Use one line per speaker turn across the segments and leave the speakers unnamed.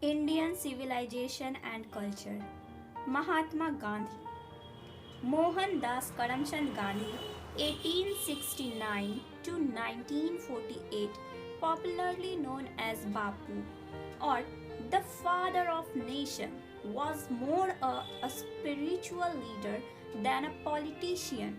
Indian civilization and culture. Mahatma Gandhi. Mohandas Karamchand Gandhi, 1869 to 1948, popularly known as Bapu or the father of nation, was more a spiritual leader than a politician.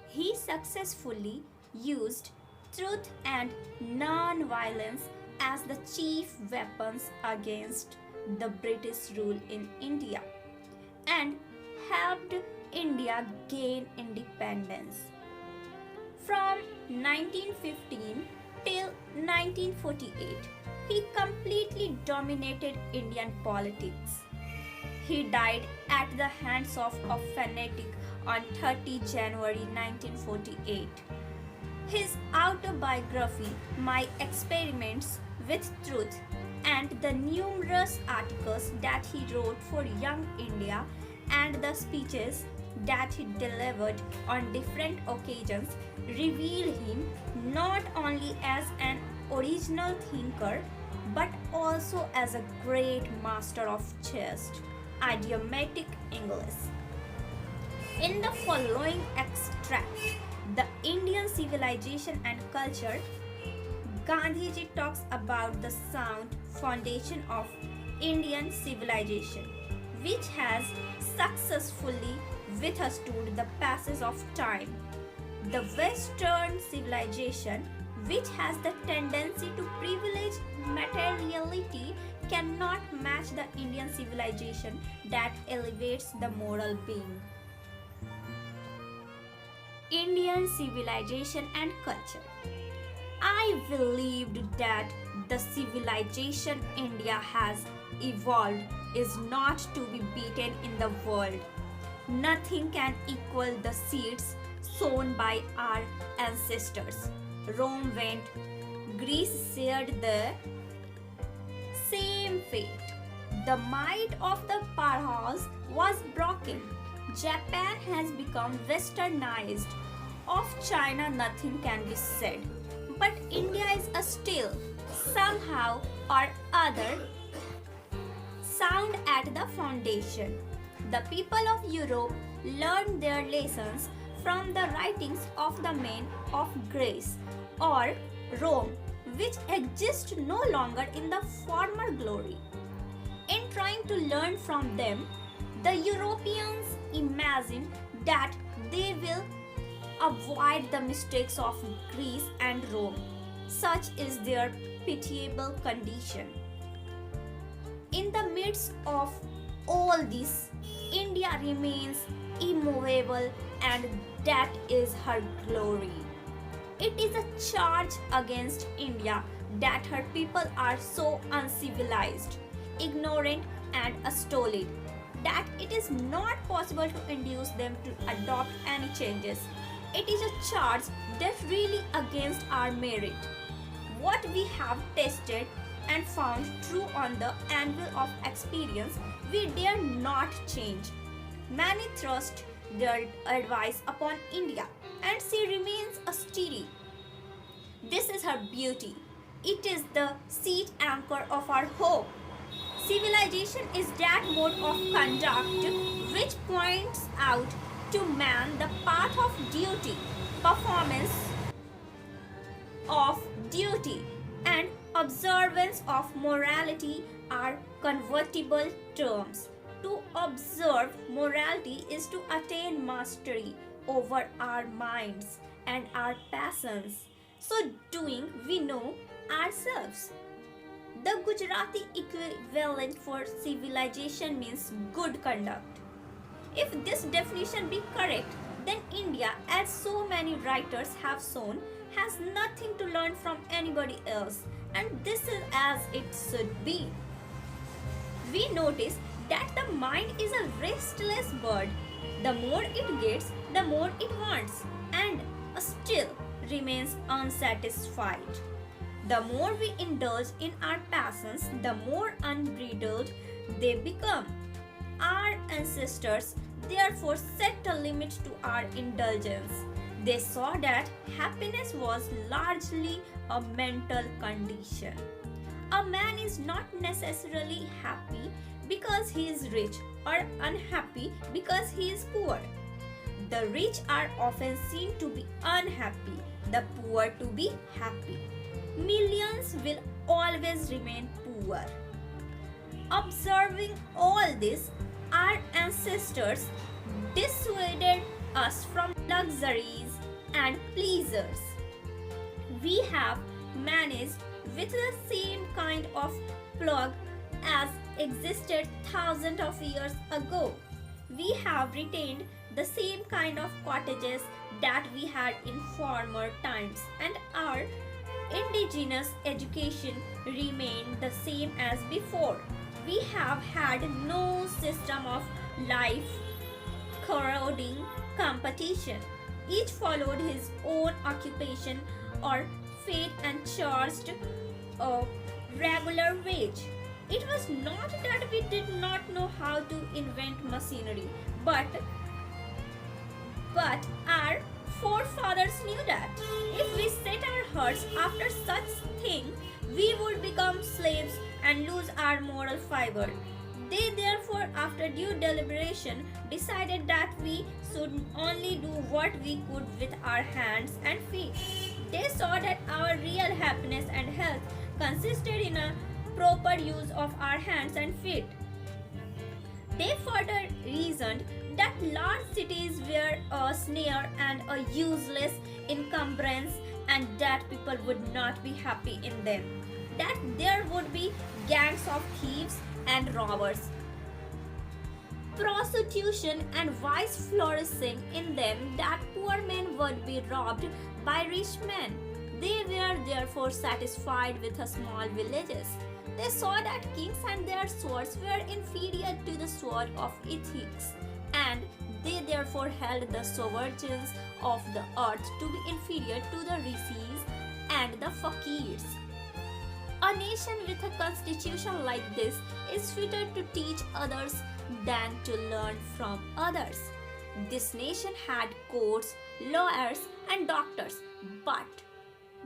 He successfully used truth and non-violence as the chief weapons against the British rule in India and helped India gain independence. From 1915 till 1948, he completely dominated Indian politics. He died at the hands of a fanatic on 30 January 1948. His autobiography, My Experiments with Truth, and the numerous articles that he wrote for Young India and the speeches that he delivered on different occasions reveal him not only as an original thinker but also as a great master of just, idiomatic English. In the following extract, The Indian Civilization and Culture, Gandhiji talks about the sound foundation of Indian civilization, which has successfully withstood the passage of time. The Western civilization, which has the tendency to privilege materiality, cannot match the Indian civilization that elevates the moral being. Indian civilization and culture. I believed that the civilization India has evolved is not to be beaten in the world. Nothing can equal the seeds sown by our ancestors. Rome went, Greece shared the same fate. The might of the powerhouse was broken. Japan has become westernized. Of China, nothing can be said. But India is still, somehow or other, sound at the foundation. The people of Europe learned their lessons from the writings of the men of Greece or Rome, which exist no longer in the former glory. In trying to learn from them, the Europeans imagine that they will avoid the mistakes of Greece and Rome. Such is their pitiable condition. In the midst of all this, India remains immovable, and that is her glory. It is a charge against India that her people are so uncivilized, ignorant, and stolid that it is not possible to induce them to adopt any changes. It is a charge that really against our merit. What we have tested and found true on the anvil of experience, we dare not change. Many thrust their advice upon India, and she remains a steady. This is her beauty. It is the seat anchor of our hope. Civilization is that mode of conduct which points out to man the path of duty, performance of duty, and observance of morality are convertible terms. To observe morality is to attain mastery over our minds and our passions. So doing, we know ourselves. The Gujarati equivalent for civilization means good conduct. If this definition be correct, then India, as so many writers have shown, has nothing to learn from anybody else, and this is as it should be. We notice that the mind is a restless bird. The more it gets, the more it wants, and still remains unsatisfied. The more we indulge in our passions, the more unbridled they become. Our ancestors therefore set a limit to our indulgence. They saw that happiness was largely a mental condition. A man is not necessarily happy because he is rich or unhappy because he is poor. The rich are often seen to be unhappy, the poor to be happy. Millions will always remain poor. Observing all this, our ancestors dissuaded us from luxuries and pleasures. We have managed with the same kind of plug as existed thousands of years ago. We have retained the same kind of cottages that we had in former times, and our indigenous education remained the same as before. We have had no system of life corroding competition. Each followed his own occupation or fate and charged a regular wage. It was not that we did not know how to invent machinery, but our forefathers knew that if we set our hearts after such thing, we would become slaves and lose our moral fiber. They therefore, after due deliberation, decided that we should only do what we could with our hands and feet. They saw that our real happiness and health consisted in a proper use of our hands and feet. They further reasoned that large cities were a snare and a useless encumbrance, and that people would not be happy in them. That there would be gangs of thieves and robbers, prostitution and vice flourishing in them, that poor men would be robbed by rich men. They were therefore satisfied with small villages. They saw that kings and their swords were inferior to the sword of ethics, and they therefore held the sovereigns of the earth to be inferior to the rishis and the fakirs. A nation with a constitution like this is fitter to teach others than to learn from others. This nation had courts, lawyers, and doctors, but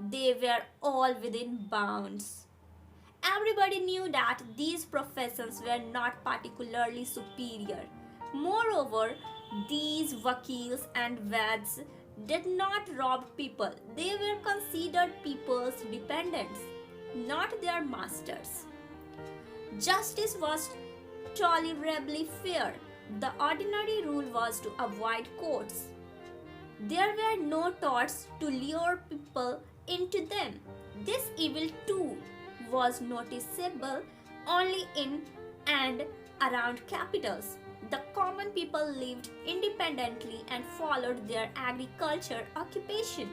they were all within bounds. Everybody knew that these professions were not particularly superior. Moreover, these vakils and vaids did not rob people. They were considered people's dependents, not their masters. Justice was tolerably fair. The ordinary rule was to avoid courts. There were no torts to lure people into them. This evil too was noticeable only in and around capitals. The common people lived independently and followed their agriculture occupation.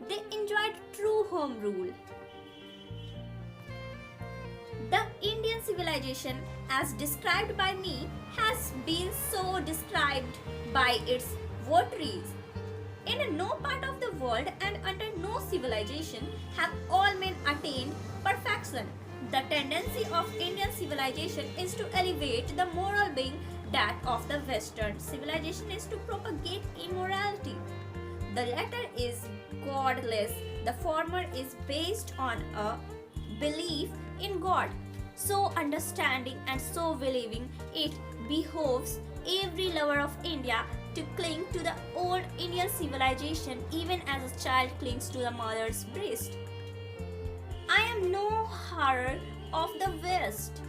They enjoyed true home rule. The Indian civilization, as described by me, has been so described by its votaries. In no part of the world and under no civilization have all men attained perfection. The tendency of Indian civilization is to elevate the moral being. That of the Western civilization is to propagate immorality. The latter is godless, the former is based on a belief in God. So understanding and so believing, it behoves every lover of India to cling to the old Indian civilization even as a child clings to the mother's breast. I am no horror of the West.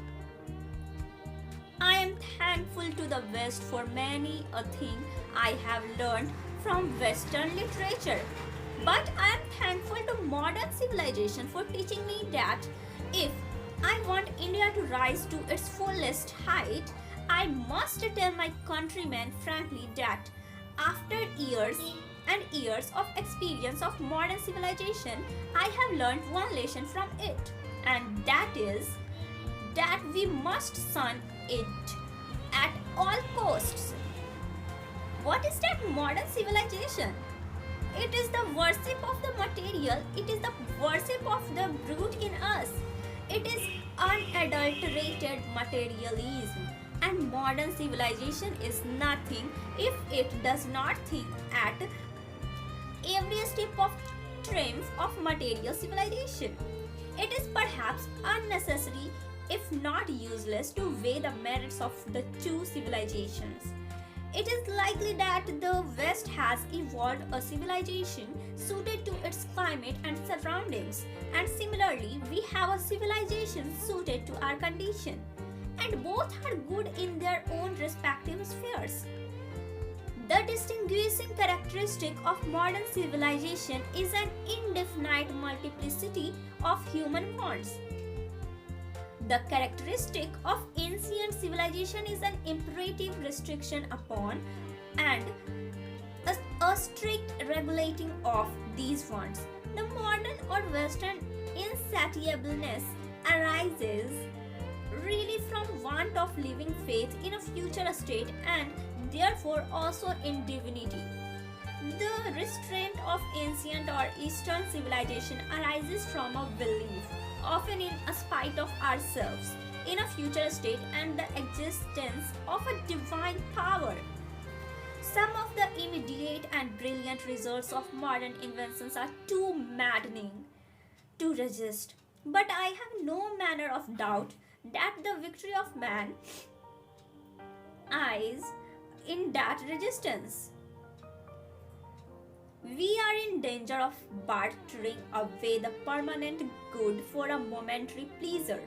I am thankful to the West for many a thing I have learned from Western literature. But I am thankful to modern civilization for teaching me that if I want India to rise to its fullest height, I must tell my countrymen frankly that after years and years of experience of modern civilization, I have learned one lesson from it, and that is that we must shun it at all costs. What is that modern civilization? It is the worship of the material, it is the worship of the brute in us. It is unadulterated materialism, and modern civilization is nothing if it does not think at every step of triumph of material civilization. It is perhaps unnecessary not useless to weigh the merits of the two civilizations. It is likely that the West has evolved a civilization suited to its climate and surroundings, and similarly, we have a civilization suited to our condition, and both are good in their own respective spheres. The distinguishing characteristic of modern civilization is an indefinite multiplicity of human wants. The characteristic of ancient civilization is an imperative restriction upon and a strict regulating of these wants. The modern or Western insatiableness arises really from want of living faith in a future state and therefore also in divinity. The restraint of ancient or Eastern civilization arises from a belief, often in a spite of ourselves, in a future state and the existence of a divine power. Some of the immediate and brilliant results of modern inventions are too maddening to resist, but I have no manner of doubt that the victory of man lies in that resistance. We are in danger of bartering away the permanent good for a momentary pleasure.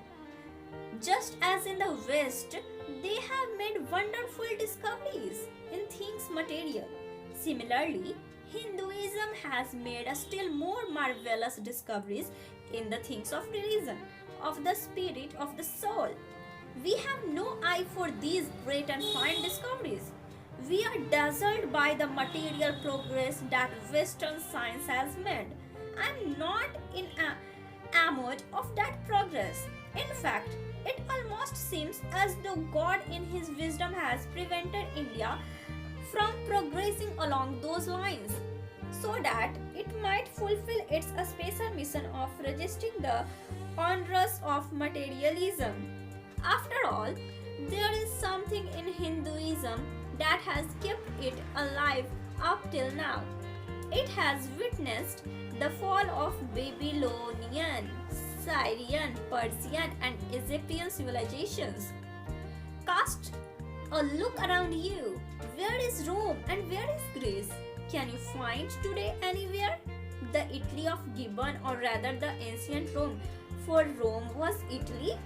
Just as in the West, they have made wonderful discoveries in things material. Similarly, Hinduism has made a still more marvelous discoveries in the things of religion, of the spirit, of the soul. We have no eye for these great and fine discoveries. We are dazzled by the material progress that Western science has made. I am not enamored of that progress. In fact, it almost seems as though God in His wisdom has prevented India from progressing along those lines, so that it might fulfill its special mission of resisting the onrush of materialism. After all, there is something in Hinduism that has kept it alive up till now. It has witnessed the fall of Babylonian, Syrian, Persian, and Egyptian civilizations. Cast a look around you. Where is Rome and where is Greece? Can you find today anywhere the Italy of Gibbon, or rather the ancient Rome? For Rome was Italy.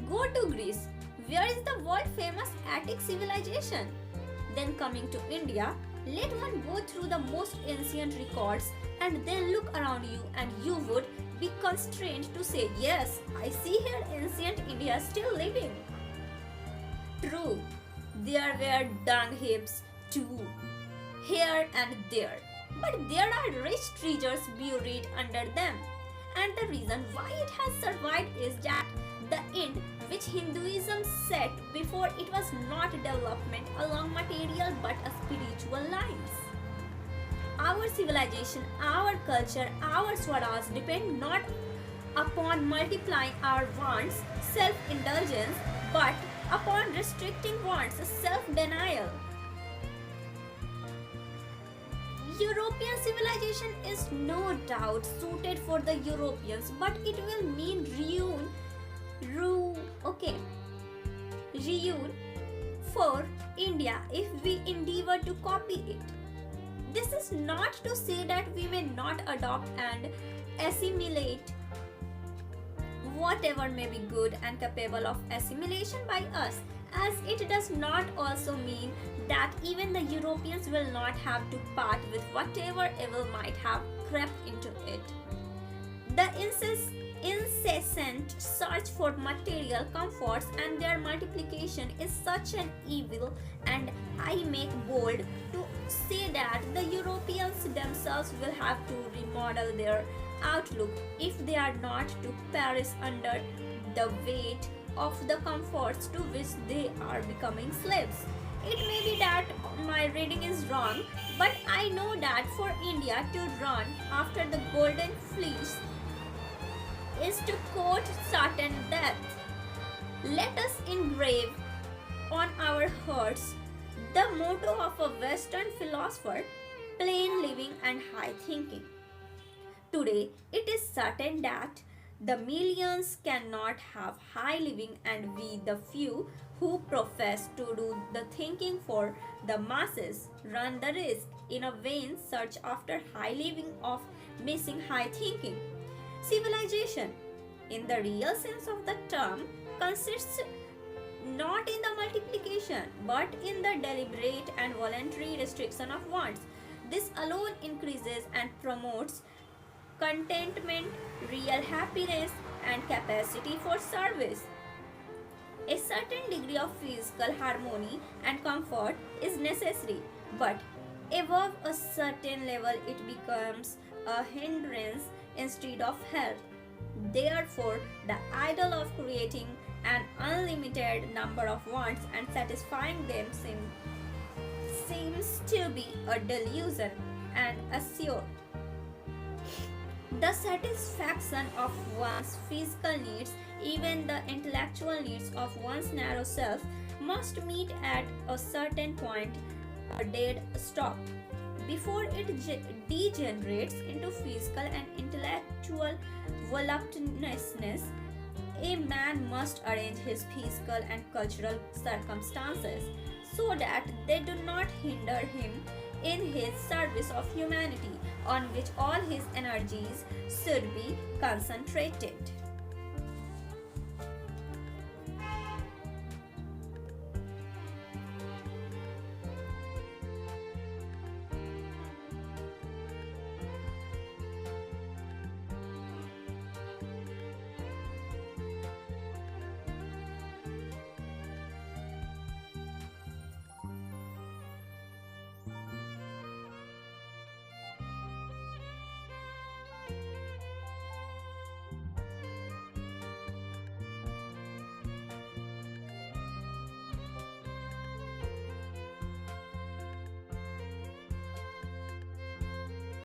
Go to Greece. Where is the world famous Attic civilization? Then coming to India, let one go through the most ancient records and then look around you, and you would be constrained to say, yes, I see here ancient India still living. True, there were dung heaps too, here and there, but there are rich treasures buried under them. And the reason why it has survived is that the end which Hinduism set before it was not development along material but a spiritual lines. Our civilization, our culture, our swaraj depend not upon multiplying our wants, self-indulgence, but upon restricting wants, self-denial. European civilization is no doubt suited for the Europeans, but it will mean ruin for India if we endeavor to copy it. This is not to say that we may not adopt and assimilate whatever may be good and capable of assimilation by us, as it does not also mean that even the Europeans will not have to part with whatever evil might have crept into it. The incessant search for material comforts and their multiplication is such an evil, and I make bold to say that the Europeans themselves will have to remodel their outlook if they are not to perish under the weight of the comforts to which they are becoming slaves. It may be that my reading is wrong, but I know that for India to run after the golden fleece is to court certain death. Let us engrave on our hearts the motto of a Western philosopher: plain living and high thinking. Today, it is certain that The millions cannot have high living, and we, the few who profess to do the thinking for the masses, run the risk, in a vain search after high living, of missing high thinking. Civilization, in the real sense of the term, consists not in the multiplication but in the deliberate and voluntary restriction of wants. This alone increases and promotes contentment, real happiness, and capacity for service. A certain degree of physical harmony and comfort is necessary, but above a certain level it becomes a hindrance instead of help. Therefore, the ideal of creating an unlimited number of wants and satisfying them seems to be a delusion and assured. The satisfaction of one's physical needs, even the intellectual needs of one's narrow self, must meet at a certain point, a dead stop, before it degenerates into physical and intellectual voluptuousness. A man must arrange his physical and cultural circumstances so that they do not hinder him in his service of humanity, on which all his energies should be concentrated.